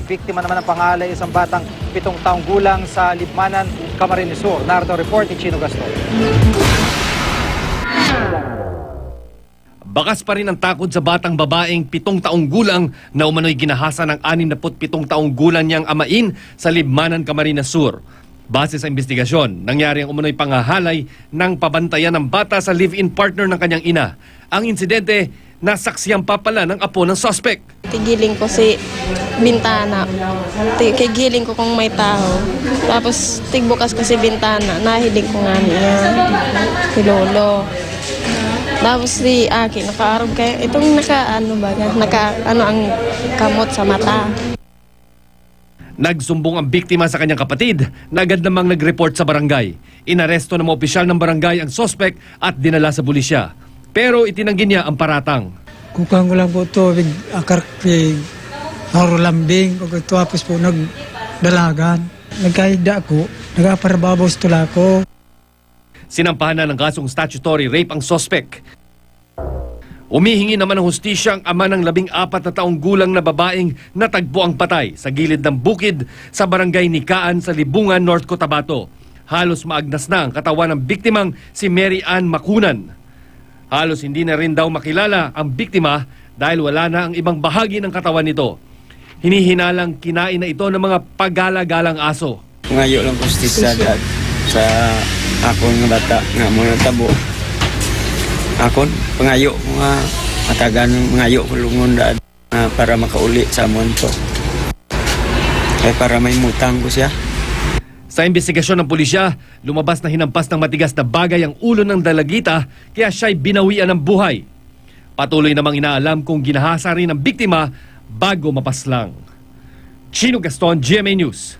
Biktima naman ng pangalay isang batang 7 taong gulang sa Libmanan, Camarines Sur. Narito report ni Chino Gaston. Bakas pa rin ang takot sa batang babaeng 7 taong gulang na umano'y ginahasa ng 67 taong gulang niyang amain sa Libmanan, Camarines Sur. Base sa investigasyon, nangyari ang umano'y pangahalay ng pabantayan ng bata sa live-in partner ng kanyang ina. Ang insidente, nasaksiyan pa pala ng apo ng suspect. Tigiling ko si bintana. Tigiling ko kung may tao. Tapos tigbukas ko si bintana. Nahilig ko nga niya. Si Lolo. Tapos si Aki, nakaarog kayo. Itong ang kamot sa mata. Nagsumbong ang biktima sa kanyang kapatid na agad namang nag-report sa barangay. Inaresto ng mga opisyal ng barangay ang suspect at dinala sa pulisya. Pero itinanggi niya ang paratang. Kukang ko lang po ito, akar kay lambing, pag ito apos po nagdalagan. Nagkaida ako, nagaparababos tula ko. Sinampahan na ng kasong statutory rape ang suspect. Umihingi naman ng hustisya ang ama ng 14 na taong gulang na babaeng natagpo ang patay sa gilid ng bukid sa barangay Nikaan sa Libungan, North Cotabato. Halos maagnas na ang katawan ng biktimang si Mary Ann Macunan. Halos hindi na rin daw makilala ang biktima dahil wala na ang ibang bahagi ng katawan nito. Hinihinalang kinain na ito ng mga pagala-galang aso. Ngayo lang kustisya sa akong bata nga muna tabo. Akon, pangayo mga matagan mangayo ko lungon daan para makauli sa monto. Kaya para may mutang ko siya. Sa investigasyon ng pulisya, lumabas na hinampas ng matigas na bagay ang ulo ng dalagita kaya siya'y binawian ng buhay. Patuloy namang inaalam kung ginahasa rin ang biktima bago mapaslang. Chino Gaston, GMA News.